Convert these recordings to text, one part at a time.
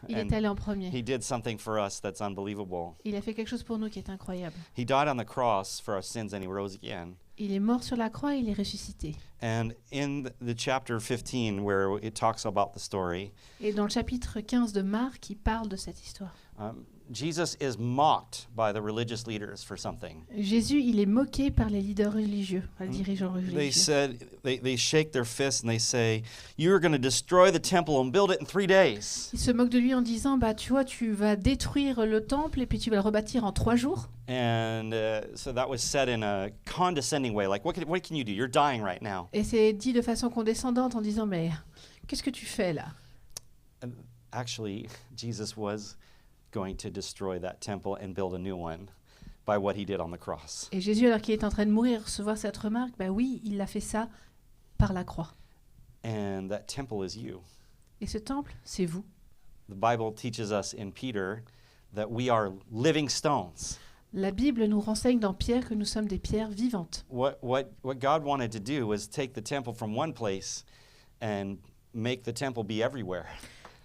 Il est allé en premier. he did something for us that's unbelievable. Il a fait quelque chose pour nous qui est incroyable. He died on the cross for our sins and he rose again. Il est mort sur la croix et il est ressuscité. And in the chapter 15 where it talks about the story, Et dans le chapitre 15 de Marc, il parle de cette histoire. Jesus is mocked by the religious leaders for something. Jésus, il est moqué par les leaders religieux, les dirigeants They religieux. said, they shake their fists and they say, you're going to destroy the temple and build it in 3 days. Ils se moquent de lui en disant, tu vois, tu vas détruire le temple et puis tu vas le rebâtir en 3 jours. And so that was said in a condescending way, like, what can you do? You're dying right now. Et c'est dit de façon condescendante en disant, mais qu'est-ce que tu fais là? And actually, Jesus was going to destroy that temple and build a new one by what he did on the cross. Et Jésus, alors qu'il est en train de mourir, recevoir cette remarque, oui, il a fait ça par la croix. And that temple is you. Et ce temple, c'est vous. The Bible teaches us in Peter that we are living stones. La Bible nous renseigne dans Pierre que nous sommes des pierres vivantes. What God wanted to do was take the temple from one place and make the temple be everywhere.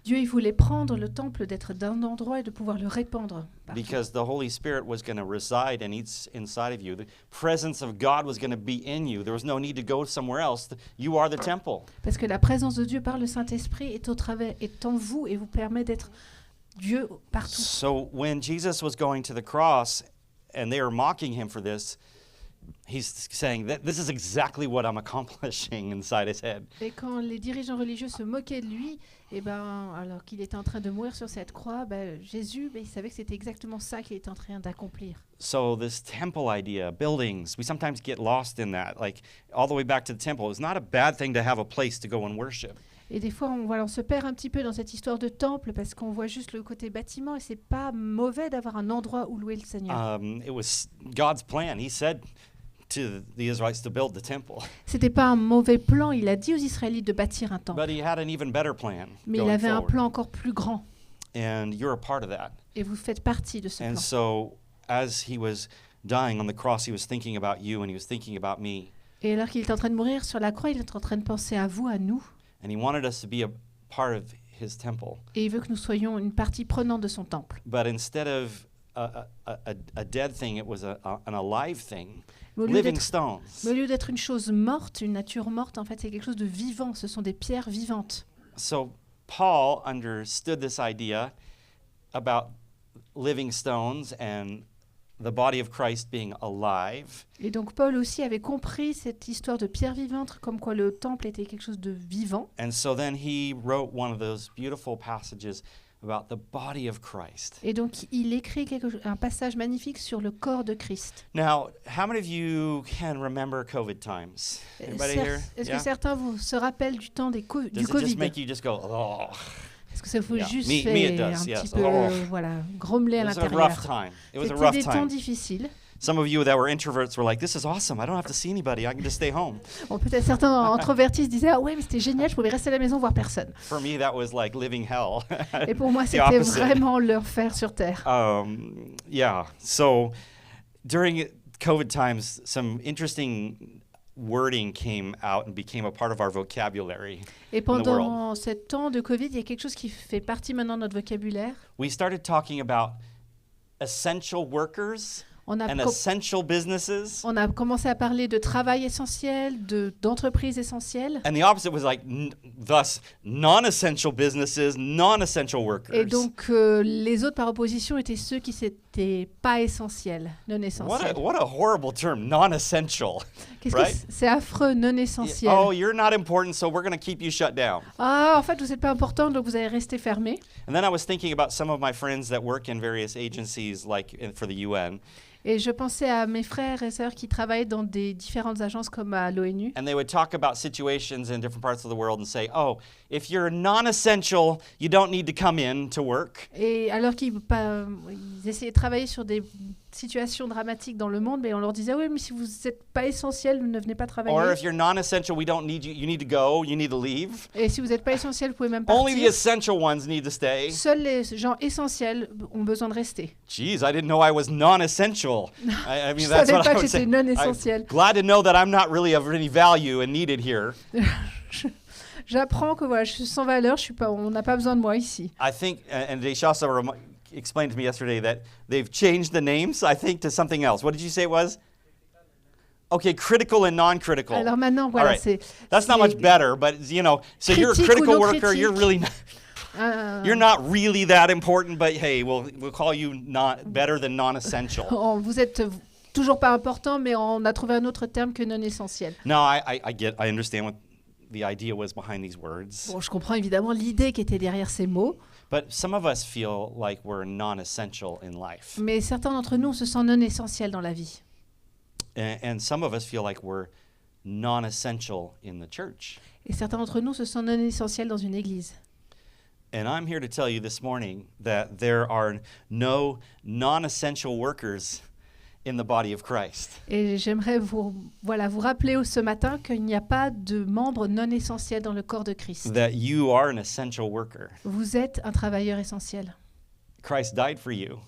Dieu, il voulait prendre le temple d'être d'un endroit et de pouvoir le répandre partout. Because the Holy Spirit was going to reside inside of you. The presence of God was going to be in you. There was no need to go somewhere else. You are the temple. Parce que la présence de Dieu par le Saint-Esprit est en vous et vous permet d'être Dieu partout. So when Jesus was going to the cross and they were mocking him for this, he's saying that this is exactly what I'm accomplishing inside his head. Et quand les dirigeants religieux se moquaient de lui, alors qu'il était en train de mourir sur cette croix, Jésus, il savait que c'était exactement ça qu'il était en train d'accomplir. So this temple idea, buildings, we sometimes get lost in that. Like all the way back to the temple, it's not a bad thing to have a place to go and worship. Et des fois, on se perd un petit peu dans cette histoire de temple parce qu'on voit juste le côté bâtiment et c'est pas mauvais d'avoir un endroit où louer le Seigneur. It was God's plan. He said to the Israelites to build the temple. C'était pas un mauvais plan. Il a dit aux Israélites de bâtir un temple. But he had an even better plan. Mais il avait un plan encore plus grand. And you're a part of that. Et vous faites partie de ce And plan. so as he was dying on the cross, he was thinking about you and he was thinking about me. Et alors qu'il est en train de mourir sur la croix, il est en train de penser à vous, à nous. And he wanted us to be a part of his temple. Et il veut que nous soyons une partie prenante de son temple. But instead of a dead thing, it was an alive thing. Mais Living stones. au lieu d'être une chose morte, une nature morte, en fait, c'est quelque chose de vivant. Ce sont des pierres vivantes. So Paul understood this idea about living stones and the body of Christ being alive. Et donc Paul aussi avait compris cette histoire de pierres vivantes, comme quoi le temple était quelque chose de vivant. And so then he wrote one of those beautiful passages about the body of Christ. Et donc il écrit un passage magnifique sur le corps de Christ. Now, how many of you can remember COVID times? Anybody here? Est-ce Yeah? que certains se rappellent du temps du Does it Covid? just make you just go, oh? Est-ce que ça vous Yeah. juste Me, fait it does, un yes. petit peu grommeler à It was a rough l'intérieur? time. It was a C'était rough des temps time. difficiles. Some of you that were introverts were like, this is awesome. I don't have to see anybody. I can just stay home. Bon, peut-être certains introvertis se disaient ah ouais mais c'était génial, je pouvais rester à la maison voir personne. For me, that was like living hell. Et pour moi The c'était opposite. vraiment l'enfer sur terre. Yeah. So during COVID times, some interesting wording came out and became a part of our vocabulary. Et the world. pendant ce temps de Covid, il y a quelque chose qui fait partie maintenant de notre vocabulaire. We started talking about essential workers On a, and com- essential businesses. on a commencé à parler de travail essentiel, d'entreprises essentielles. And the opposite was like, thus, non-essential businesses, non-essential workers. Et donc les autres par opposition étaient ceux qui n'étaient pas essentiels, non essentiels. What a horrible term, non-essential. Qu'est-ce right? que c'est affreux, non essentiel. Oh, you're not important, so we're going to keep you shut down. Ah, en fait, vous n'êtes pas important, donc vous allez rester fermé. And then I was thinking about some of my friends that work in various agencies, like for the UN. Et je pensais à mes frères et sœurs qui travaillent dans des différentes agences comme à l'ONU. And they would talk about situations in different parts of the world and say, oh, if you're non-essential, you don't need to come in to work. Et alors qu'ils essayaient de travailler sur des situations dramatiques dans le monde, mais on leur disait oui, mais si vous n'êtes pas essentiel, vous ne venez pas travailler. Or if you're non-essential, we don't need you. You need to go. You need to leave. Et si vous n'êtes pas essentiel, vous pouvez même Only the partir. essential ones need to stay. Seuls les gens essentiels ont besoin de rester. Geez, I didn't know I was non-essential. I mean, Je that's savais what pas I que would say. j'étais non essentiel. I'm glad to know that I'm not really of any value and needed here. J'apprends que voilà, je suis sans valeur, je suis pas, on n'a pas besoin de moi ici. I think, and Deshasa explained to me yesterday that they've changed the names, I think, to something else. What did you say it was? Okay, critical and non-critical. Alors maintenant, voilà, right. c'est That's not much better, but so you're a Critique ou critical non worker. You're critique. really euh, you're not really that important, but hey, we'll call you not better than non-essential. vous êtes toujours pas important, mais on a trouvé un autre terme que non essentiel. No, I understand what the idea was behind these words. Bon, je comprends évidemment l'idée qui était derrière ces mots, But some of us feel like we're non-essential in life. mais certains d'entre nous se sentent non essentiels dans la vie. And some of us feel like we're non-essential in the church. Et certains d'entre nous se sentent non essentiels dans une église. And I'm here to tell you this morning that there are no non-essential workers in the body of Christ. Et j'aimerais vous rappeler ce matin qu'il n'y a pas de membres non essentiels dans le corps de Christ. That you are an essential worker. Vous êtes un travailleur essentiel. Christ died for you,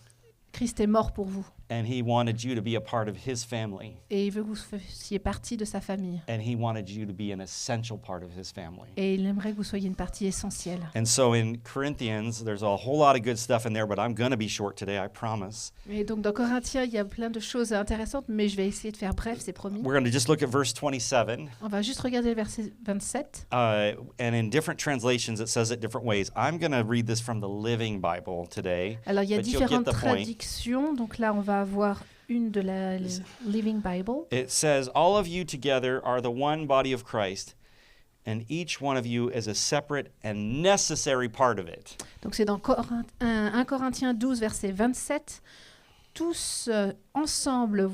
Christ est mort pour vous. and he wanted you to be a part of his family, Et il veut que vous fassiez partie de sa famille. and he wanted you to be an essential part of his family. Et il aimerait que vous soyez une partie essentielle. And so in Corinthians, there's a whole lot of good stuff in there, but I'm going to be short today, I promise. Et donc dans Corinthiens, il y a plein de choses intéressantes, mais je vais essayer de faire bref, c'est promis. We're going to just look at verse 27. On va juste regarder le verset 27. And in different translations, it says it different ways. I'm going to read this from the Living Bible today. Alors il y a But you'll get différentes the point. traductions, donc là on va avoir une de la Living Bible. It says, all of you together are the one body of Christ, and each one of you is a separate and necessary part of it. Donc c'est dans 1 Corinthiens 12, verset 27. Tous ensemble.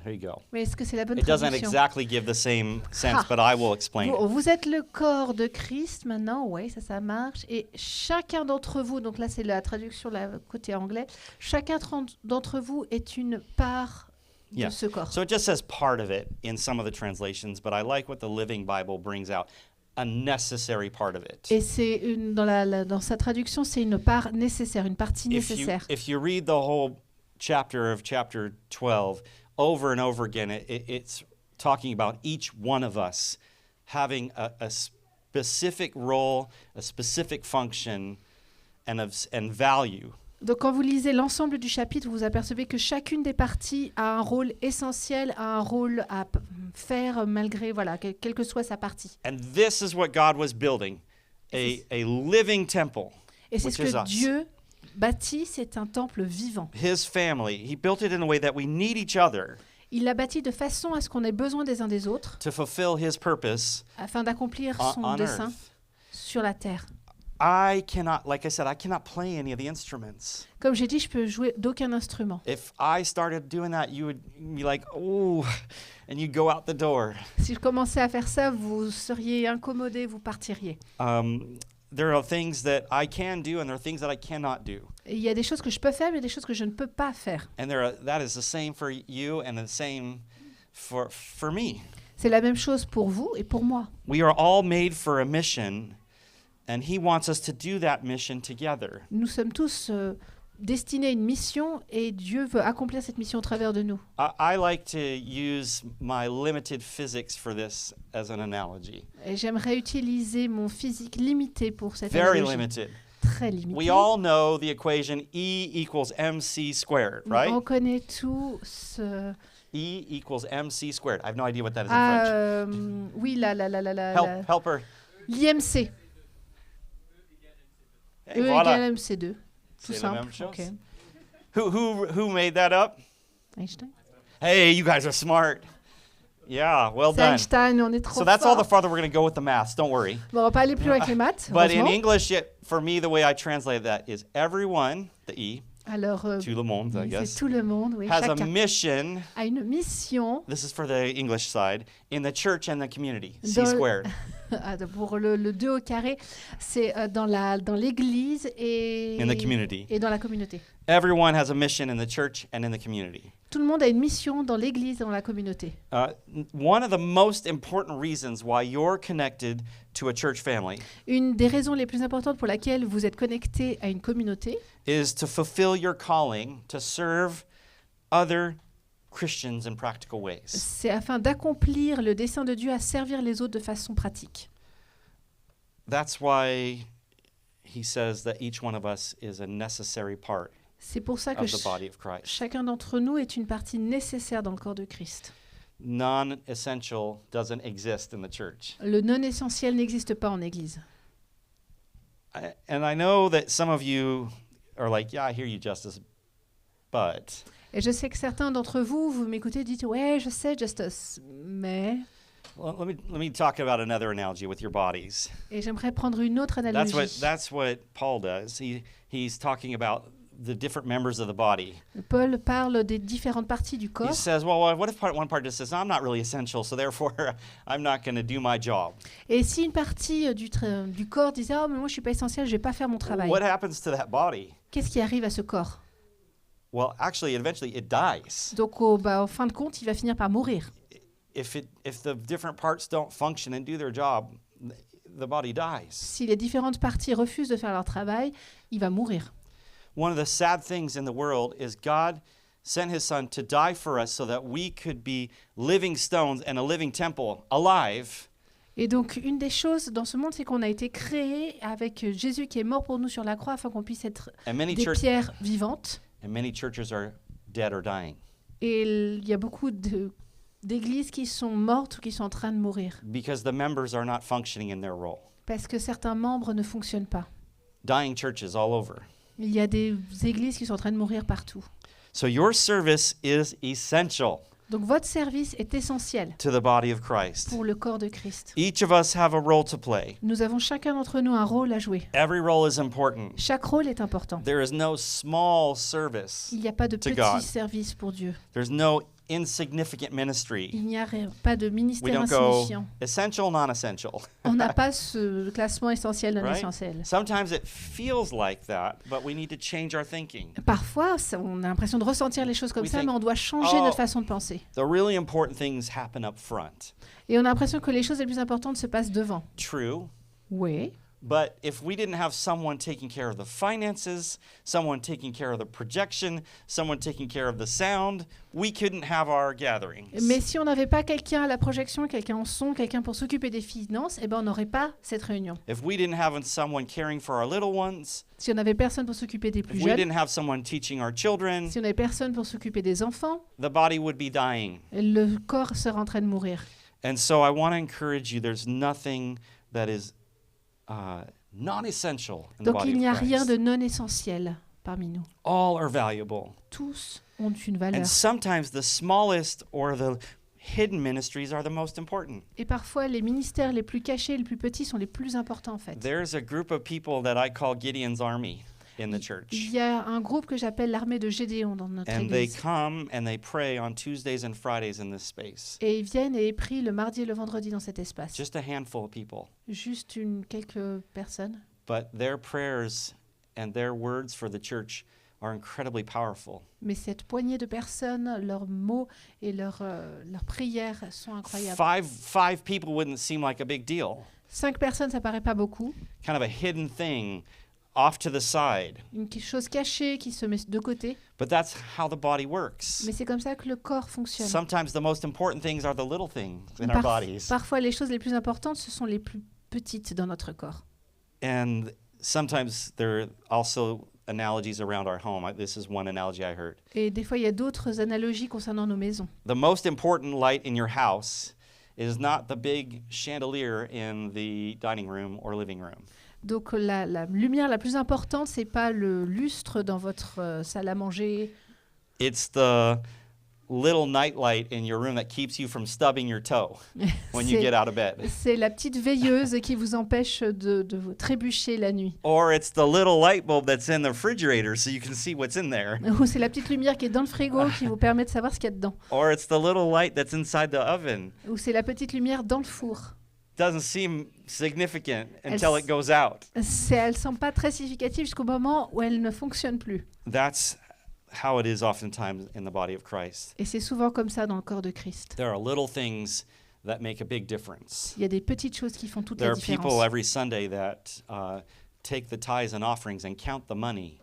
There you go. Mais est-ce que c'est la bonne It doesn't traduction? exactly give the same sense, Ah. but I will explain it. Vous êtes le corps de Christ maintenant, oui, ça marche. Et chacun d'entre vous, donc là c'est la traduction côté anglais, chacun d'entre vous est une part de Yeah. ce corps. So it just says part of it in some of the translations, but I like what the Living Bible brings out, a necessary part of it. Et c'est dans sa traduction, c'est une part nécessaire, une partie nécessaire. If you read the whole chapter of chapter 12 over and over again, it's talking about each one of us having a specific role, a specific function, and value. Donc quand vous lisez l'ensemble du chapitre, vous apercevez que chacune des parties a un rôle essentiel, a un rôle à faire malgré, voilà, quelle que soit sa partie. And this is what God was building, a living temple, Et c'est ce which is que us. Dieu bâtit, c'est un temple vivant. His family. He built it in a way that we need each other Il l'a bâti de façon à ce qu'on ait besoin des uns des autres, to fulfill his purpose afin d'accomplir son on dessein earth. sur la terre. I cannot play any of the instruments. Comme j'ai dit, je peux jouer d'aucun instrument. If I started doing that, you would be like, oh, and you'd go out the door. Si je commençais à faire ça, vous seriez incommodé, vous partiriez. There are things that I can do, and there are things that I cannot do. Et il y a des choses que je peux faire, mais des choses que je ne peux pas faire. And that is the same for you and the same for me. C'est la même chose pour vous et pour moi. We are all made for a mission, and he wants us to do that mission together. Nous sommes tous destinés à une mission et Dieu veut accomplir cette mission au travers de nous. I like to use my limited physics for this as an analogy. Et j'aimerais utiliser mon physique limité pour cette Very analogie. limited. Très limité. We all know the equation E equals mc squared, right? On connaît tous E equals mc squared. I have no idea what that is in French. oui, Help her. l'IMC. Hey, E voilà. égale MC2. Tout C'est la simple. même chose. Ok. Who made that up? Einstein. Hey, you guys are smart. Yeah, well C'est done. Einstein, on est trop So that's all fort. the farther we're going to go with the maths. Don't worry. Bon, on va pas aller plus loin avec les maths. But in heureusement. English, for me, the way I translate that is everyone, the E, Alors, tout le monde, I c'est guess, tout le monde, oui, has a chacun mission. a une mission. This is for the English side, in the church and the community. C Dans- squared. Pour le 2 au carré, c'est dans l'église In the community. et dans la communauté. Everyone has a mission in the church and in the community. Tout le monde a une mission dans l'église et dans la communauté. One of the most important reasons why you're connected to a church family Une des raisons les plus importantes pour laquelle vous êtes connecté à une communauté, is to fulfill your calling to serve other Christians in practical ways. C'est afin d'accomplir le dessein de Dieu à servir les autres de façon pratique. That's why he says that each one of us is a necessary part C'est pour ça que of the body of Christ. chacun d'entre nous est une partie nécessaire dans le corps de Christ. Non-essential doesn't exist in the church. Le non-essentiel n'existe pas en Église. And I know that some of you are like, yeah, I hear you, Justice, but Et je sais que certains d'entre vous, vous m'écoutez, dites « Ouais, je sais, Justus, mais... well, let me talk about another analogy with your bodies. » Et j'aimerais prendre une autre analogie. That's what Paul does. He's talking about the different members of the body. Paul parle des différentes parties du He corps. says, well, what if one part just says, I'm not really essential, so therefore I'm not going to do my job. Et si une partie du corps disait « Oh, mais moi, je suis pas essentiel, je vais pas faire mon travail. What » happens to that body? Qu'est-ce qui arrive à ce corps? Well, actually, eventually it dies. Donc, en fin de compte, il va finir par mourir. If the different parts don't function and do their job, the body dies. Si les différentes parties refusent de faire leur travail, il va mourir. One of the sad things in the world is God sent his son to die for us so that we could be living stones and a living temple, alive. Et donc, une des choses dans ce monde, c'est qu'on a été créé avec Jésus qui est mort pour nous sur la croix afin qu'on puisse être And many des church- pierres vivantes. and many churches are dead or dying Et il y a beaucoup d'églises qui sont mortes ou qui sont en train de mourir because the members are not functioning in their role. parce que certains membres ne fonctionnent pas. Dying churches all over. Il y a des églises qui sont en train de mourir partout. So your service is essential Donc, votre service est essentiel to the body of Christ. pour le corps de Christ. Each of us have a role to play. Nous avons chacun d'entre nous un rôle à jouer. Every role is important. Chaque rôle est important. There is no small service. Il n'y a pas de To petit God. service pour Dieu. There's no insignificant ministry. Il n'y a pas de We ministère don't go insignifiant. essential, non-essential. On n'a pas ce classement essentiel non Right? essentiel. Sometimes it feels like that, but we need to change our thinking. Parfois, on a l'impression de ressentir les choses comme We ça, think, mais on doit changer oh. notre façon de penser. The really important things happen up front. Et on a l'impression que les choses les plus importantes se passent devant. True. Oui, But if we didn't have someone taking care of the finances, someone taking care of the projection, someone taking care of the sound, we couldn't have our gatherings. mais si on n'avait pas quelqu'un à la projection, quelqu'un en son, quelqu'un pour s'occuper des finances, eh ben on n'aurait pas cette réunion. If we didn't have someone caring for our little ones, Si on n'avait personne pour s'occuper des plus if we jeunes, didn't have someone teaching our children, si on n'avait personne pour s'occuper des enfants, the body would be dying. le corps serait en train de mourir. And so I want to encourage you, there's nothing that is non-essential in the Donc body il n'y a of rien Christ. de non essentiel parmi nous. All are valuable. Tous ont une valeur. And sometimes the smallest or the hidden ministries are the most important. Et parfois, les ministères les plus cachés, les plus petits sont les plus importants en fait. There's a group of people that I call Gideon's Army in the Il church. y a un groupe que j'appelle l'armée de Gédéon dans notre And they église. come and they pray on Tuesdays and Fridays in this space. Et ils viennent et ils prient le mardi et le vendredi dans cet espace. Just a handful of people. Juste quelques personnes. But their prayers and their words for the church are incredibly powerful. Mais cette poignée de personnes, leurs mots et leurs prières sont incroyables. Five people wouldn't seem like a big deal. 5 personnes, ça paraît pas beaucoup. Kind of a hidden thing off to the side. Une chose cachée qui se met de côté. But that's how the body works. Mais c'est comme ça que le corps fonctionne. Sometimes the most important things are the little things in our bodies. Parfois, les choses les plus importantes, ce sont les plus petites dans notre corps. And sometimes there are also analogies around our home. This is one analogy I heard. Et des fois, il y a d'autres analogies concernant nos maisons. The most important light in your house is not the big chandelier in the dining room or living room. Donc la lumière la plus importante, c'est pas le lustre dans votre salle à manger. It's the little night light in your room that keeps you from stubbing your toe when you C'est- get out of bed. C'est la petite veilleuse qui vous empêche de vous trébucher la nuit. Or it's the little light bulb that's in the refrigerator so you can see what's in there. Ou c'est la petite lumière qui est dans le frigo qui vous permet de savoir ce qu'il y a dedans. Or it's the little light that's inside the oven. Ou c'est la petite lumière dans le four. Doesn't seem significant until Elles- it goes out. Elle ne semble pas très significative jusqu'au moment où elle ne fonctionne plus. That's how it is oftentimes in the body of Christ. Et c'est souvent comme ça dans le corps de Christ. There are little things that make a big difference. Il y a des petites choses qui font toute There la are people différence. every Sunday that take the tithes and offerings and count the money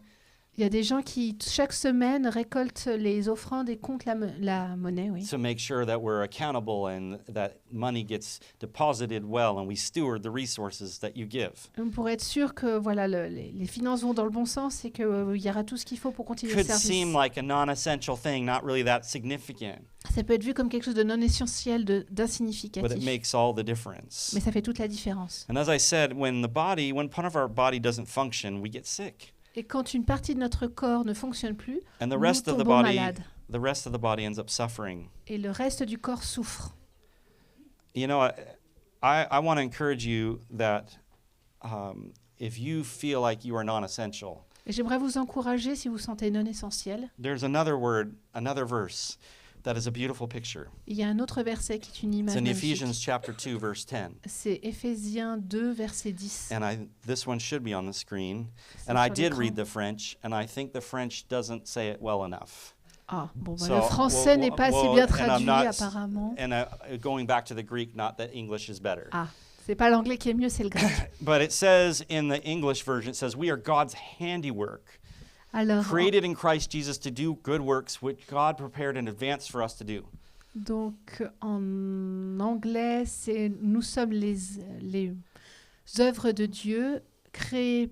Il y a des gens qui, chaque semaine, récoltent les offrandes et comptent la monnaie, oui. to make sure that we're accountable and that money gets deposited well and we steward the resources that you give. Pour être sûr que voilà, les finances vont dans le bon sens et qu'il y aura tout ce qu'il faut pour continuer le Could seem service. like a non-essential thing, not really that significant, Ça peut être vu comme quelque chose de non essentiel, but it d'insignificatif. makes all the difference. Mais ça fait toute la différence. And as I said, when part of our body doesn't function, we get sick. Et quand une partie de notre corps ne fonctionne plus, And the nous rest of the tombons body malades. ends up suffering. Et le reste du corps souffre. You know, I want to encourage you that if you feel like you are non-essential, Et j'aimerais vous encourager, si vous vous sentez non essentiel, there's another verse that is a beautiful picture. il y a un autre verset qui est une image It's in magnifique. Ephesians chapter 2, verse 10. C'est Éphésiens 2, verset 10. And this one should be on the screen. C'est And I sur did l'écran. read the French, and I think the French doesn't say it well enough. Ah, bon, bah, So, le français n'est pas assez bien and I'm traduit, not- apparemment. And going back to the Greek, not that English is better. Ah, c'est pas l'anglais qui est mieux, c'est le grec. But it says in the English version, it says, we are God's handiwork, Alors, created in Christ Jesus to do good works, which God prepared in advance for us to do. donc en anglais, c'est nous sommes les œuvres de Dieu créées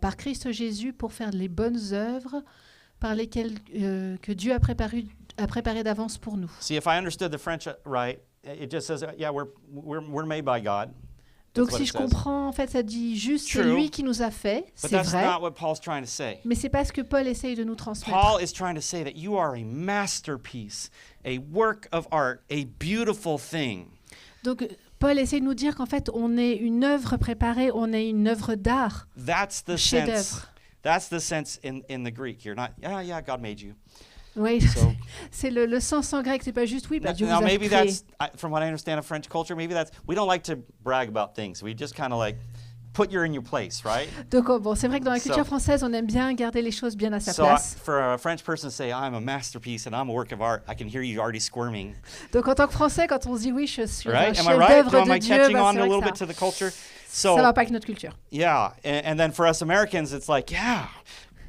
par Christ Jésus pour faire les bonnes œuvres par lesquelles que Dieu a préparé d'avance pour nous. See, if I understood the French right, it just says, yeah, we're made by God. Donc what si it je says. comprends, en fait, ça dit juste c'est True. lui qui nous a fait, But c'est that's vrai, not what Paul's trying to say. mais c'est pas ce que Paul essaye de nous transmettre. Paul is trying to say that you are a masterpiece, a work of art, a beautiful thing. Donc Paul essaye de nous dire qu'en fait, on est une œuvre préparée, on est une œuvre d'art, That's the chef-d'œuvre. sense. That's the sense in the Greek. You're not, yeah, God made you. Oui, So c'est le sens en grec, c'est pas juste oui, bah, Dieu now vous a maybe créé. from what I understand of French culture, maybe that's we don't like to brag about things. We just kind of like put you in your place, right? Donc bon, c'est vrai que dans la culture So- française, on aime bien garder les choses bien à sa So place. for a French person to say I'm a masterpiece and I'm a work of art, I can hear you already squirming, Donc en tant que Français, quand on se dit oui, je suis un right? Am I right? chef-d'œuvre Am de I Dieu, catching bah, on c'est a vrai little que bit to the culture? ça va pas avec notre culture. Yeah, and then for us Americans, it's like, yeah,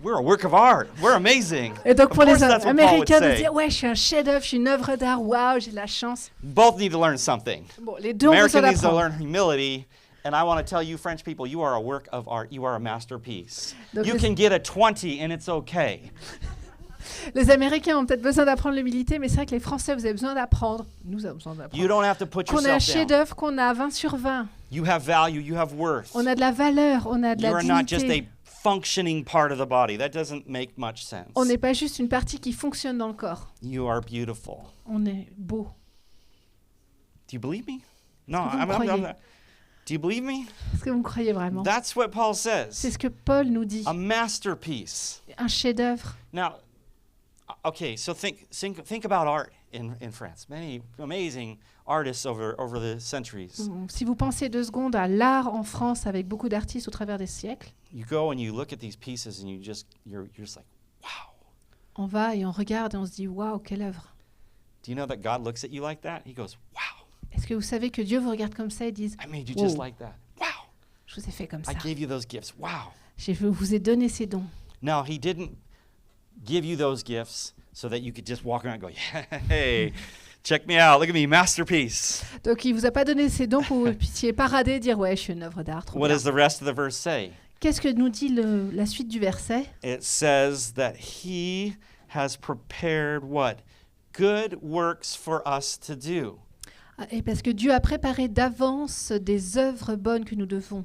we're a work of art. We're amazing. Et donc Of pour les course that's what Paul would Américains de say. dire ouais, je suis un chef-d'œuvre, je suis une œuvre d'art, waouh, j'ai de la chance. Both need to learn something. Bon, les deux ont besoin American needs to d'apprendre. learn humility, and I want to tell you, French people, you are a work of art. You are a masterpiece. Donc You les- can get a 20 and it's okay. Les Américains ont peut-être besoin d'apprendre l'humilité, mais c'est vrai que les Français, vous avez besoin d'apprendre. Nous avons besoin You d'apprendre. don't have to put Qu'on a un yourself down. chef-d'œuvre, qu'on a 20 sur 20. You have value. You have worth. On a de la valeur, on a de You la are not just a dignité. functioning part of the body. That doesn't make much sense. On n'est pas juste une partie qui fonctionne dans le corps. You are beautiful. On est beau. Do you believe me? No, Est-ce que vous me croyez? Do you believe me? Est-ce que vous me croyez vraiment? That's what Paul C'est says. ce que Paul nous dit. A masterpiece. Un chef-d'œuvre. Now, okay, so think about art in France. Many amazing artists over the centuries. Si vous pensez 2 secondes à l'art en France avec beaucoup d'artistes au travers des siècles, You go and you look at these pieces and you're just like, wow. on va et on regarde et on se dit waouh, quelle œuvre. Do you know that God looks at you like that? He goes, wow. Est-ce que vous savez que Dieu vous regarde comme ça et dit I made you Whoa. just like that. Wow. je vous ai fait comme ça. I gave you those gifts. Wow. Je vous ai donné ces dons. Now, he didn't give you those gifts so that you could just walk around and go, hey, check me out. Look at me, masterpiece. Donc il vous a pas donné ces dons pour que vous puissiez parader et dire ouais, je suis une œuvre d'art. trop What bien. does the rest of the verse say? Qu'est-ce que nous dit la suite du verset? It says that he has prepared what? Good works for us to do. Et parce que Dieu a préparé d'avance des œuvres bonnes que nous devons,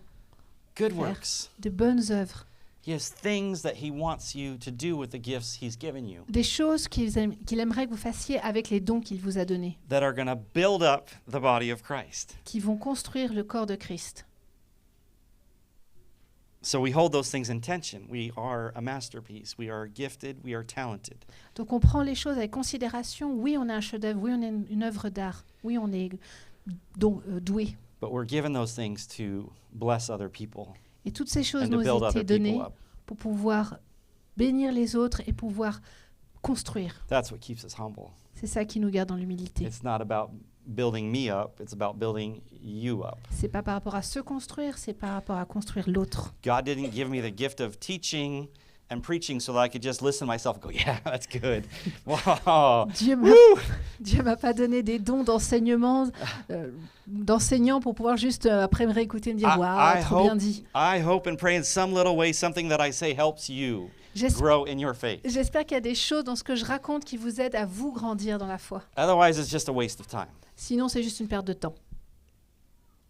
Good Faire. works. de bonnes œuvres, He has things that he wants you to do with the gifts he's given you des choses qu'il aimerait que vous fassiez avec les dons qu'il vous a donnés, that are going to build up the body of Christ. qui vont construire le corps de Christ. So we hold those things in tension. We are a masterpiece. We are gifted. We are talented. Donc on prend les choses avec considération. Oui, on est un chef-d'œuvre. Oui, on est une œuvre d'art. Oui, on est doué. But we're given those things to bless other people Et toutes ces choses and to nous build ont été other données people up. pour pouvoir bénir les autres et pouvoir construire. That's what keeps us humble. C'est ça qui nous garde dans l'humilité. It's not about building me up. It's about building you up. C'est pas par rapport à se construire, c'est par rapport à construire l'autre. God didn't give me the gift of teaching and preaching so that I could just listen to myself and go, yeah, that's good. Wow. Dieu m'a pas donné des dons d'enseignant pour pouvoir juste après me réécouter et me dire waouh, trop bien dit. I hope and pray in some little way something that I say helps you grow in your faith. J'espère qu'il y a des choses dans ce que je raconte qui vous aident à vous grandir dans la foi. Otherwise, it's just a waste of time. Sinon, c'est juste une perte de temps.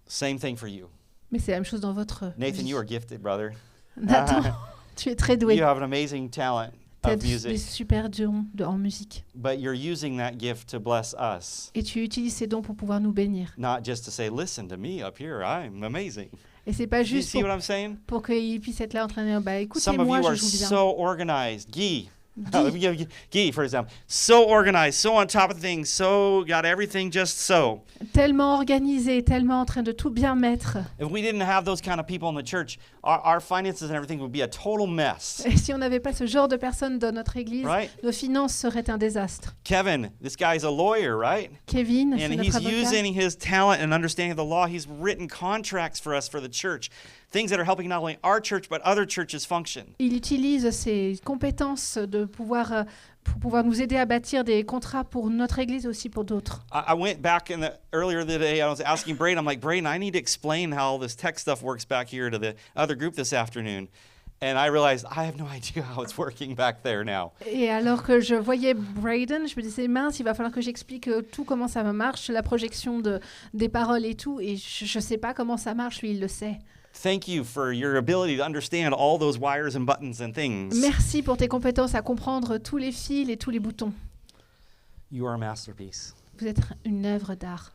Same thing for you. Mais c'est la même chose dans votre Nathan, vie. you are gifted, brother. Nathan, tu es très doué. You have an amazing talent Tu as of des music, super dons en musique. but you're using that gift to bless us, Et tu utilises ces dons pour pouvoir nous bénir. not just to say, listen to me up here, I'm amazing. Et c'est pas You juste see what I'm saying? pour qu'ils puissent être là en train de dire bah Some of écoutez-moi, you je are joue bien. so organized. Guy, Guy. Guy, for example, so organized, so on top of things, so got everything just so. Tellement organisé, tellement en train de tout bien mettre. If we didn't have those kind of people in the church, our finances and everything would be a total mess, Et si on n'avait pas ce genre de personnes dans notre église, right? nos finances seraient un désastre. Kevin, this guy's a lawyer, right? Kevin, c'est And notre he's avocat. using his talent and understanding of the law. He's written contracts for us for the church, things that are helping not only our church but other churches function. Il utilise ses compétences pour pouvoir nous aider à bâtir des contrats pour notre église et aussi pour d'autres. I went back earlier today. I was asking Braden. I'm like, Braden, I need to explain how this tech stuff works back here to the other group this afternoon. And I realized I have no idea how it's working back there now. Et alors que je voyais Braden, je me disais mince, il va falloir que j'explique tout comment ça marche, la projection des paroles et tout. Et je sais pas comment ça marche, lui il le sait. Thank you for your ability to understand all those wires and buttons and things. Merci pour tes compétences à comprendre tous les fils et tous les boutons. You are a masterpiece. Vous êtes une œuvre d'art.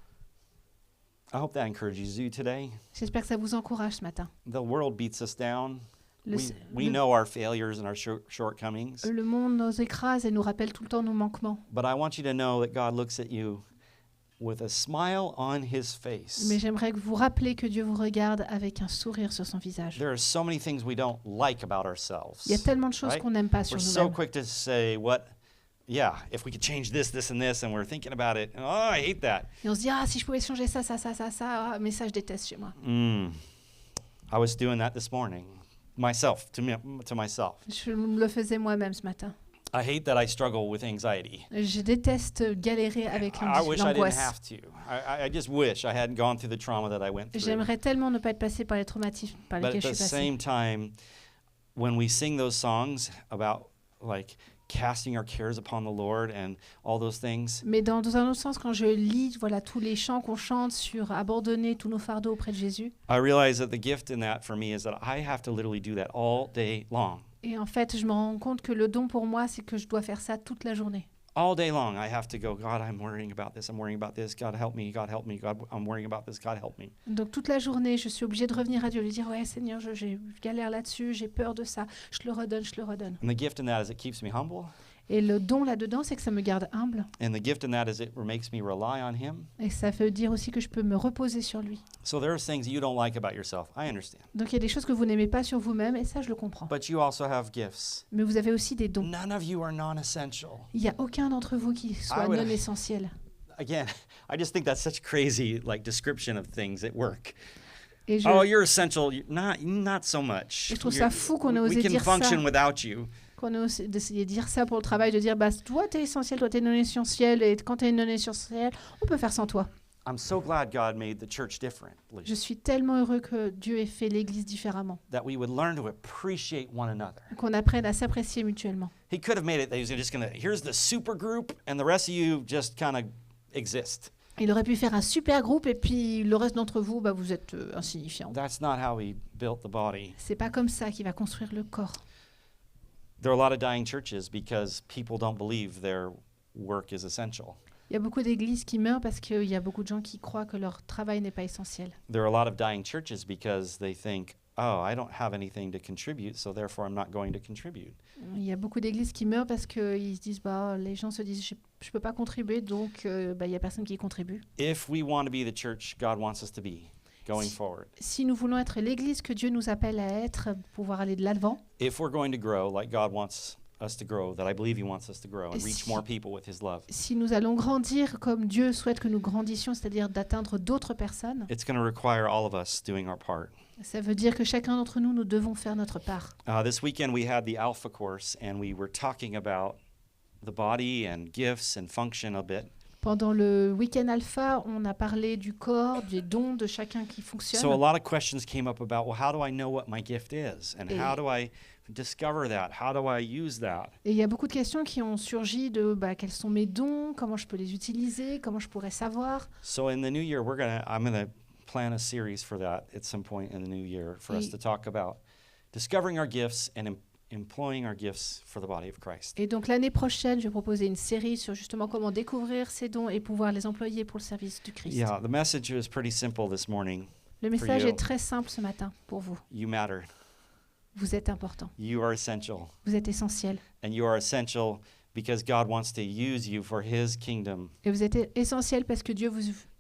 I hope that encourages you today. J'espère que ça vous encourage ce matin. The world beats us down. Le, We know our failures and our shortcomings. le monde nous écrase et nous rappelle tout le temps nos manquements. But I want you to know that God looks at you with a smile on his face. Mais j'aimerais que vous rappelez que Dieu vous regarde avec un sourire sur son visage. There are so many things we don't like about ourselves. Il y a tellement de choses right? qu'on n'aime pas sur We're so nous-mêmes. quick to say if we could change this, this, and this, and we're thinking about it. Oh, I hate that. Et on se dit, ah, si je pouvais changer ça, mais ça, je déteste chez moi. I was doing that this morning, to myself. Je me le faisais moi-même ce matin. I hate that I struggle with anxiety. Je déteste galérer avec I wish I didn't l'angoisse. have to. I just wish I hadn't gone through the trauma that I went through. J'aimerais tellement ne pas être passé par les traumatismes par But lesquels at je the suis passé. same time, when we sing those songs about like casting our cares upon the Lord and all those things, Mais dans un autre sens, quand je lis voilà, tous les chants qu'on chante sur abandonner tous nos fardeaux auprès de Jésus, I realize that the gift in that for me is that I have to literally do that all day long. et en fait, je me rends compte que le don pour moi, c'est que je dois faire ça toute la journée. All day long, I have to go, God, I'm worrying about this. I'm worrying about this. God, help me. God, help me. God, I'm worrying about this. God, help me. Donc toute la journée, je suis obligée de revenir à Dieu, lui dire, ouais Seigneur, je galère là-dessus, j'ai peur de ça, je te le redonne, je te le redonne. And the gift in that is it keeps me humble. Et le don là-dedans, c'est que ça me garde humble. And the gift in that is it makes me rely on Him. Et ça veut dire aussi que je peux me reposer sur lui. So there are things you don't like about yourself. I understand. Donc il y a des choses que vous n'aimez pas sur vous-même, et ça, je le comprends. But you also have gifts. Mais vous avez aussi des dons. None of you are non-essential. Il n'y a aucun d'entre vous qui soit would- non essentiel. Again, I just think that's such crazy description of things at work. Et je, Oh, you're essential. Not so much. je trouve ça fou qu'on ait osé We can dire ça. function without you. Qu'on ait osé d'essayer de dire ça pour le travail, de dire, bah, toi, t'es essentiel, toi, t'es non essentiel, et quand t'es non essentiel, on peut faire sans toi. I'm so glad God made the church differently. Je suis tellement heureux que Dieu ait fait l'Église différemment, That we would learn to appreciate one another. qu'on apprenne à s'apprécier mutuellement. He could have made it that he was just going to, here's the super group, and the rest of you just kind of exist. Il aurait pu faire un super groupe, et puis le reste d'entre vous, bah, vous êtes insignifiants. That's not how he built the body. C'est pas comme ça qu'il va construire le corps. There are a lot of dying churches because people don't believe their work is essential. Il y a beaucoup d'églises qui meurent parce qu'il y a beaucoup de gens qui croient que leur travail n'est pas essentiel. There are a lot of dying churches because they think, oh, I don't have anything to contribute, so therefore I'm not going to contribute. Il y a beaucoup d'églises qui meurent parce qu'ils se disent, bah, les gens se disent, je peux pas contribuer, donc bah, il y a personne qui contribue. If we want to be the church God wants us to be going forward, Si nous voulons être l'église que Dieu nous appelle à être, pouvoir aller de l'avant, if we're going to grow like God wants us to grow, that I believe He wants us to grow and reach Si- more people with His love, si nous allons grandir comme Dieu souhaite que nous grandissions, c'est-à-dire d'atteindre d'autres personnes, it's going to require all of us doing our part. Ça veut dire que chacun d'entre nous, nous devons faire notre part. This weekend we had the Alpha course, and we were talking about the body and gifts and function a bit. Pendant le week-end alpha, on a parlé du corps, des dons de chacun qui So a fonctionne. lot of questions came up about, well, how do I know what my gift is? And how do I discover that? How do I use that? Et il y a beaucoup de questions qui ont surgi de quels sont mes dons, comment je peux les utiliser, comment je pourrais savoir. So in the new year, I'm gonna plan a series for that at some point in the new year for us Et- to talk about discovering our gifts and employing our gifts for the body of Christ. Et donc l'année prochaine, je vais proposer une série sur justement comment découvrir ces dons et pouvoir les employer pour le service du Christ. Yeah, the message is pretty simple this morning. Le message you. est très simple ce matin pour vous. You matter. Vous êtes important, You are essential. vous êtes essentiel. And you are essential because God wants to use you for His kingdom. Et vous êtes essentiel parce que Dieu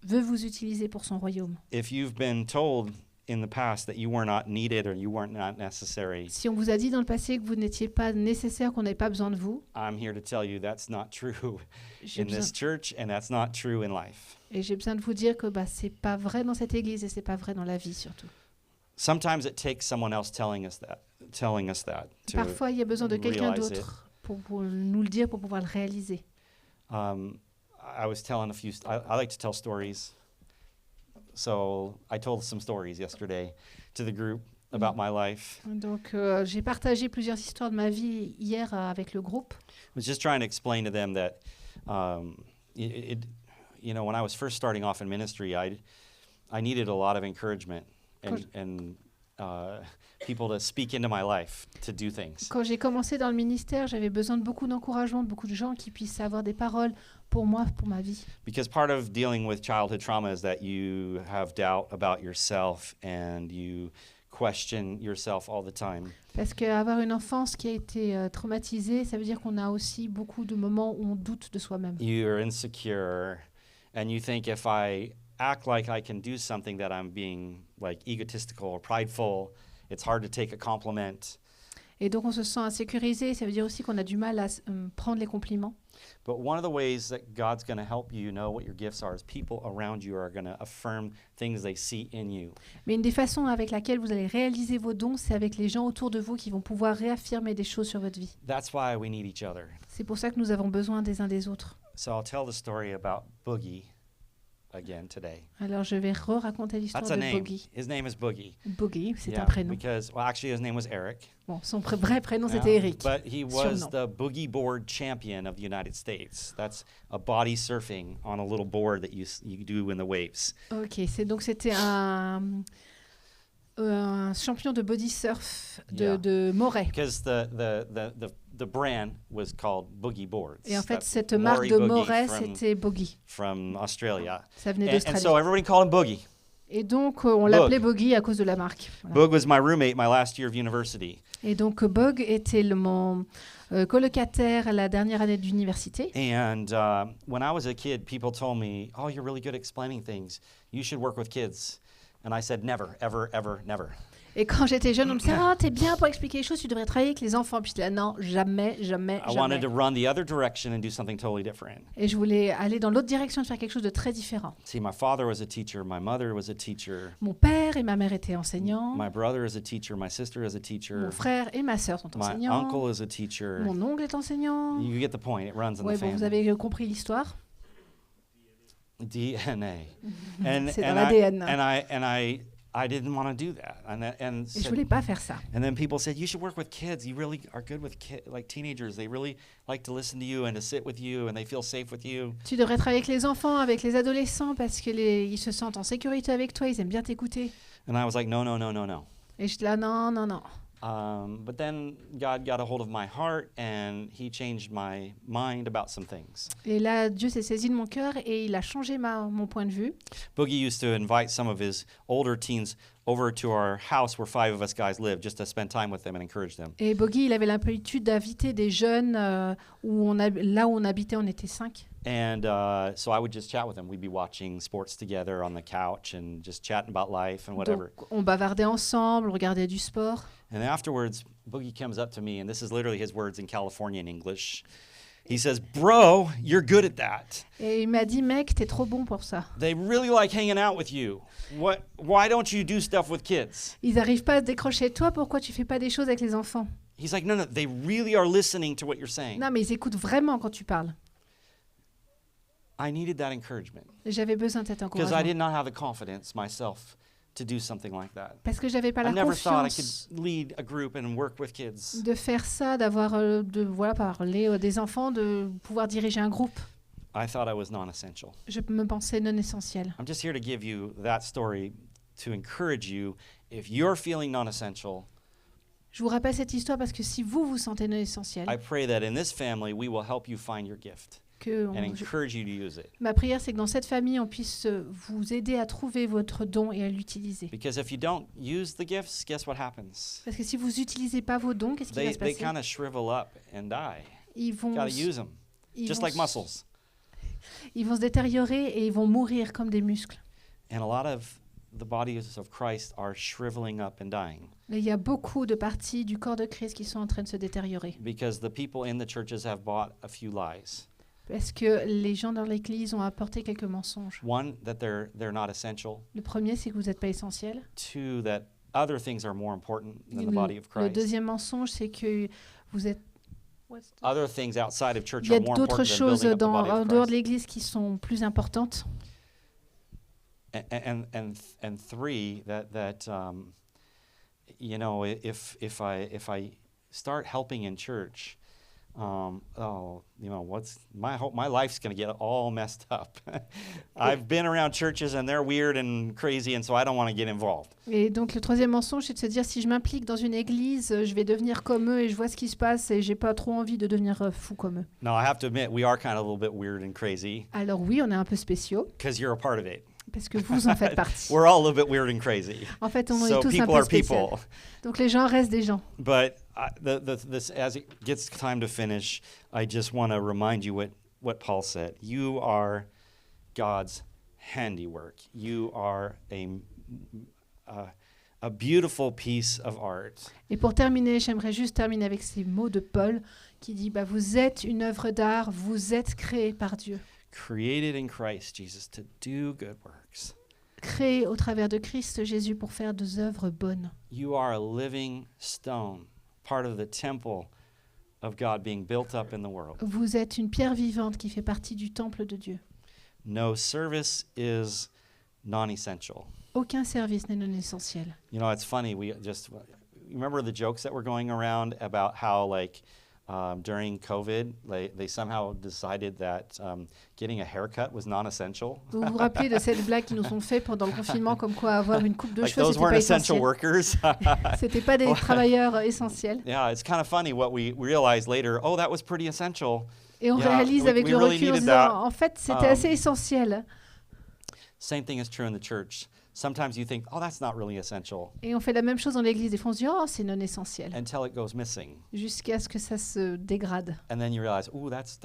veut vous utiliser pour son royaume. If you've been told in the past that you were not needed or you weren't not necessary, Si on vous a dit dans le passé que vous n'étiez pas nécessaire, qu'on n'avait pas besoin de vous, I'm here to tell you that's not true j'ai in besoin, this church and that's not true in life. et j'ai besoin de vous dire que c'est pas vrai dans cette église et c'est pas vrai dans la vie surtout. Sometimes it takes someone else telling us that to Parfois, il y a besoin de quelqu'un realize it. d'autre pour nous le dire, pour pouvoir le réaliser. I was telling I like to tell stories. So I told some stories yesterday to the group about my life. Donc, j'ai partagé plusieurs histoires de ma vie hier avec le groupe. I was just trying to explain to them that, when I was first starting off in ministry, I needed a lot of encouragement and people to speak into my life to do things. Quand j'ai commencé dans le ministère, j'avais besoin de beaucoup d'encouragement, de beaucoup de gens qui puissent avoir des paroles pour moi, pour ma vie. Because part of dealing with childhood trauma is that you have doubt about yourself and you question yourself all the time. Parce qu'avoir une enfance qui a été traumatisée, ça veut dire qu'on a aussi beaucoup de moments où on doute de soi-même. You're insecure and you think if I act like I can do something that I'm being like egotistical or prideful, it's hard to take a compliment. Et donc on se sent insécurisé, ça veut dire aussi qu'on a du mal à prendre les compliments. But one of the ways that God's going to help you know what your gifts are is people around you are going to affirm things they see in you. Mais une des façons avec laquelle vous allez réaliser vos dons, c'est avec les gens autour de vous qui vont pouvoir réaffirmer des choses sur votre vie. That's why we need each other. C'est pour ça que nous avons besoin des uns des autres. So I'll tell the story about Boogie again today. Alors je vais raconter l'histoire That's a de name. Boogie. His name is Boogie. Boogie, c'est Yeah, un prénom. because actually his name was Eric. Bon, son vrai prénom Yeah, c'était Eric. But he was Surnom. the boogie board champion of the United States. That's a body surfing on a little board that you do in the waves. Ok, c'était un champion de body surf Yeah. de Moret. Because the brand was called Boogie Boards. Et en fait, That's cette marque Maury de Boogie Moret, from- c'était Boogie. from Australia. Ça venait And d'Australie. so everybody called him Boogie. Et donc, on l'appelait Boogie à cause de la marque. Voilà. Boog was my roommate my last year of university. Et donc, Bog était mon colocataire à la dernière année d'université. And when I was a kid, people told me, "Oh, you're really good at explaining things. You should work with kids." And I said, "Never, ever, ever, never." Et quand j'étais jeune, on me disait « Ah, t'es bien pour expliquer les choses, tu devrais travailler avec les enfants. » Puis j'étais là « Non, jamais, jamais, I wanted jamais. to run the other direction and do something totally different. » Et je voulais aller dans l'autre direction, de faire quelque chose de très différent. See, my father was a teacher, my mother was a teacher, Mon père et ma mère étaient enseignants. my brother is a teacher, my sister is a teacher, Mon frère et ma sœur sont my enseignants. uncle is a teacher. Mon oncle est enseignant. You get the point. It runs in Ouais, the bon, vous family. avez compris l'histoire. DNA. C'est dans l'ADN. I didn't want to do that. And Et je voulais pas faire ça. And then people said, you should work with kids. You really are good with like teenagers. They really like to listen to you and to sit with you and they feel safe with you. Tu devrais travailler avec les enfants, avec les adolescents, parce que ils se sentent en sécurité avec toi, ils aiment bien t'écouter. And I was like, no, no, no, no, no. Et je dis là, non, non, non. But then God got a hold of my heart and he changed my mind about some things. Et là, Dieu s'est saisi de mon cœur et il a changé mon point de vue. Boogie used to invite some of his older teens over to our house where 5 of us guys live just to spend time with them and encourage them. Et Boggy, il avait l'habitude d'inviter des jeunes là où on habitait, on était 5. And so I would just chat with them. We'd be watching sports together on the couch and just chatting about life and whatever. Donc, on bavardait ensemble, on regardait du sport. And afterwards, Boogie comes up to me, and this is literally his words in Californian English. He says, bro, you're good at that. Et il m'a dit, mec, t'es trop bon pour ça. They really like hanging out with you. Why don't you do stuff with kids? Ils n'arrivent pas à se décrocher de toi, pourquoi tu fais pas des choses avec les enfants? He's like, no, they really are listening to what you're saying. Non, mais ils écoutent vraiment quand tu parles. I needed that encouragement J'avais besoin de cet because I encouragement. did not have the confidence myself to do something like that. Parce que j'avais pas I la never thought I confiance could lead a group and work with kids. de faire ça, d'avoir, parler des enfants, de pouvoir diriger un groupe. I thought I was non-essential. Je me pensais non essentiel. I'm just here to give you that story to encourage you. If you're feeling non-essential, Je vous rappelle cette histoire parce que si vous vous sentez non essentiel, I pray that in this family we will help you find your gift que and encourage you to use it. ma prière c'est que dans cette famille on puisse vous aider à trouver votre don et à l'utiliser. Because if you don't use the gifts, guess what happens? Parce que si vous n'utilisez pas vos dons, qu'est-ce qui va se They passer? kind of shrivel up and die. Ils vont, Got to use them, ils just vont like muscles. ils vont se détériorer et ils vont mourir comme des muscles. And a lot of the bodies of Christ are shriveling up and dying Et il y a beaucoup de parties du corps de Christ qui sont en train de se détériorer. because the people in the churches have bought a few lies. Parce que les gens dans l'Église ont apporté quelques mensonges. One, that they're not essential. Le premier, c'est que vous n'êtes pas essentiel. Two, that other things are more important than the Le, body of le Christ. deuxième mensonge, c'est que vous êtes... Other things outside of church Il y a are more d'autres important than choses building up the en body of dehors de Christ. l'Église qui sont plus importantes. And three, that you know, if I start helping in church, you know, my life's going to get all messed up. I've been around churches and they're weird and crazy, and so I don't want to get involved. Et donc le troisième mensonge, c'est de se dire si je m'implique dans une église, je vais devenir comme eux et je vois ce qui se passe et j'ai pas trop envie de devenir fou comme eux. Now, I have to admit, we are kind of a little bit weird and crazy Alors oui, on est un peu spéciaux because you're a part of it. parce que vous en faites partie. We're all a little bit weird and crazy. En fait, on est So tous un people peu are spéciaux. people. Donc les gens restent des gens. But this, as it gets time to finish, I just want to remind you what Paul said. You are God's handiwork. You are a beautiful piece of art. Et pour terminer, j'aimerais juste terminer avec ces mots de Paul qui dit vous êtes une œuvre d'art, vous êtes créés par Dieu. Created in Christ Jesus to do good works. Créés au travers de Christ Jésus pour faire des œuvres bonnes. You are a living stone, part of the temple of God being built up in the world. Vous êtes une pierre vivante qui fait partie du temple de Dieu. No service is non-essential. Aucun service n'est non essentiel. You know, it's funny. You remember the jokes that were going around about how, like, during COVID, they somehow decided that getting a haircut was non-essential. Vous vous rappelez de cette blague qu'ils nous ont fait pendant le confinement, comme quoi avoir une coupe de Like cheveux, those c'était weren't pas essential essentiel. workers. C'était pas des travailleurs essentiels. Yeah, it's kind of funny what we realized later. Oh, that was pretty essential. Et on Yeah, réalise avec we le really recul en needed disant, that. en fait, c'était assez essentiel. Same thing is true in the church. Sometimes you think, oh, that's not really essential, Et on fait la même chose dans l'église. Des fois, on se dit, oh, c'est non essentiel. until it goes missing. Jusqu'à ce que ça se dégrade. And then you realize, oh, that's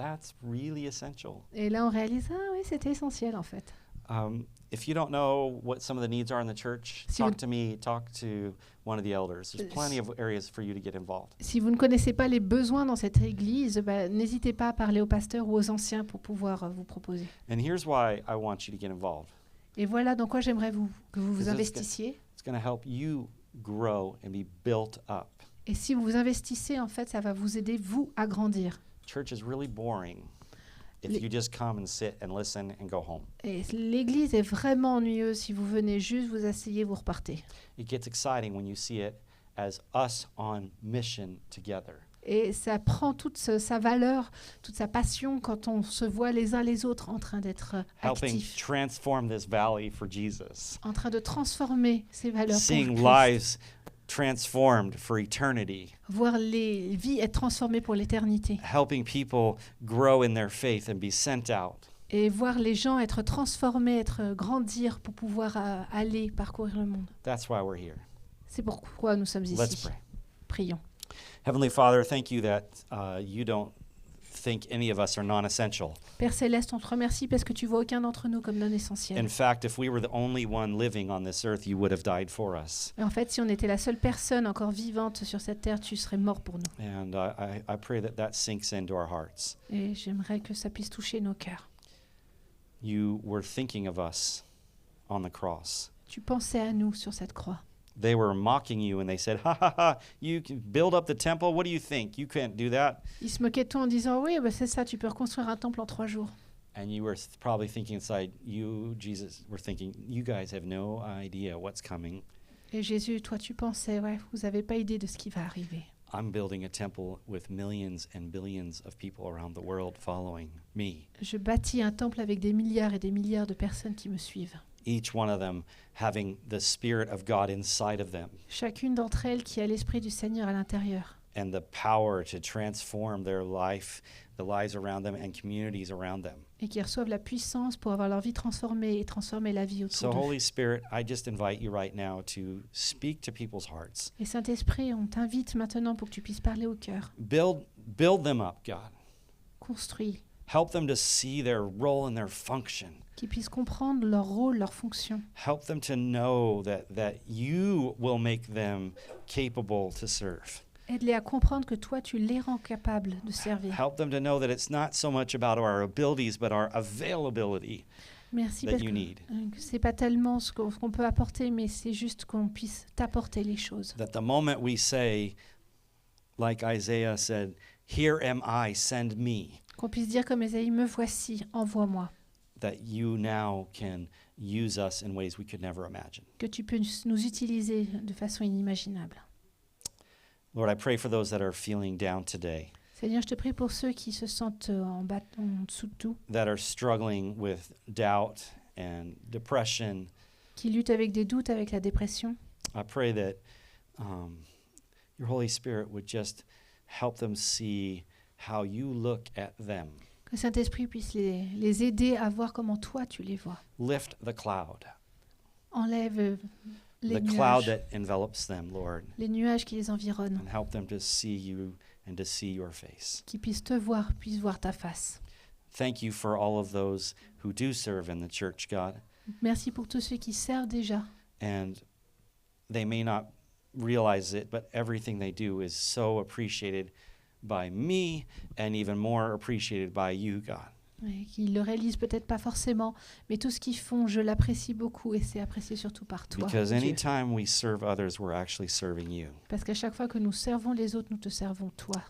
really essential. Et là, on réalise, ah oui, c'était essentiel en fait. If you don't know what some of the needs are in the church, Si vous- talk to me, talk to one of the elders. There's plenty of areas for you to get involved. Si vous ne connaissez pas les besoins dans cette église, n'hésitez pas à parler aux pasteurs ou aux anciens pour pouvoir vous proposer. And here's why I want you to get involved. Et voilà dans quoi j'aimerais que vous vous Because investissiez. It's going to help you grow and be built up. Et si vous vous investissez, en fait, ça va vous aider, vous, à grandir. Church is really boring if Les- you just come and sit and listen and go home. Et l'église est vraiment ennuyeuse si vous venez juste vous asseyez, vous repartez. It gets exciting when you see it as us on mission together. Et ça prend toute sa valeur, toute sa passion quand on se voit les uns les autres en train d'être Helping actifs, transform this valley for Jesus. en train de transformer ces valeurs pour Seeing Christ. lives transformed for eternity. Voir les vies être transformées pour l'éternité. Helping people grow in their faith and be sent out. Et voir les gens être transformés, grandir pour pouvoir aller parcourir le monde. That's why we're here. C'est pourquoi nous sommes Let's ici. pray. Prions. Heavenly Father, thank you that you don't think any of us are non-essential. Père Céleste, on te remercie parce que tu vois aucun d'entre nous comme non essentiel. In fact, if we were the only one living on this earth, you would have died for us. Et en fait, si on était la seule personne encore vivante sur cette terre, tu serais mort pour nous. And I pray that that sinks into our hearts. Et j'aimerais que ça puisse toucher nos cœurs. You were thinking of us on the cross. Tu pensais à nous sur cette croix. They were mocking you and they said, ha ha ha, you can build up the temple? What do you think? You can't do that. Ils se moquaient de toi en disant oui, bah c'est ça, tu peux reconstruire un temple en 3 jours. And you were probably thinking inside, you, Jesus, were thinking, you guys have no idea what's coming. Et Jésus, toi tu pensais, ouais, vous n'avez pas idée de ce qui va arriver. I'm building a temple with millions and billions of people around the world following me. Je bâtis un temple avec des milliards et des milliards de personnes qui me suivent. Each one of them having the Spirit of God inside of them Chacune d'entre elles qui a l'Esprit du Seigneur à l'intérieur. and the power to transform their life, the lives around them and communities around them. Et qui reçoivent la puissance pour avoir leur vie transformée et transformer la vie So autour d'eux. Holy Spirit, I just invite you right now to speak to people's hearts. Et Saint-Esprit, on t'invite maintenant pour que tu puisses parler au cœur. Build them up, God. Construis, Help them to see their role and their function. qu'ils puissent comprendre leur rôle, leur fonction. Help them to know that you will make them capable to serve. Aide-les à comprendre que toi, tu les rends capables de servir. Help them to know that it's not so much about our abilities, but our availability Merci that parce you que need. c'est pas tellement ce qu'on peut apporter, mais c'est juste qu'on puisse t'apporter les choses. That the moment we say, like Isaiah said, "Here am I, send me," Qu'on puisse dire comme Ésaïe, me voici, envoie-moi. that you now can use us in ways we could never imagine. Que tu peux nous utiliser de façon inimaginable. Lord, I pray for those that are feeling down today, Seigneur, je te prie pour ceux qui se sentent en dessous de tout, that are struggling with doubt and depression. qui luttent avec des doutes, avec la dépression. I pray that your Holy Spirit would just help them see how you look at them. Que Saint-Esprit puisse les aider à voir comment toi tu les vois. Lift the cloud, Enlève les the cloud nuages, that envelops them, Lord, les nuages qui les environnent, and help them to see you and to see your face. qui puissent te voir, puissent voir ta face. Thank you for all of those who do serve in the church, God, Merci pour tous ceux qui servent déjà. and they may not realize it, but everything they do is so appreciated by me and even more appreciated by you, God. Et qu'ils le réalisent peut-être pas forcément, mais tout ce qu'ils font, je l'apprécie beaucoup et c'est apprécié surtout par toi. Because Dieu. anytime we serve others, we're actually serving you. Parce qu'à chaque fois que nous servons les autres, nous te servons toi.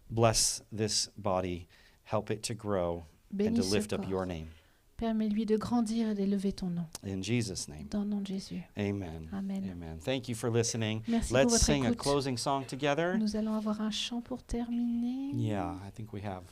Bless this body, help it to grow, and Bénis to ce lift up corps. your name. Permets-lui de grandir et d'élever ton nom. In Jesus' name, Dans le nom de Jésus. amen. Amen. Amen. Thank you for listening. Merci pour Let's votre sing a écoute. closing song together. Nous allons avoir un chant pour terminer. Yeah, I think we have.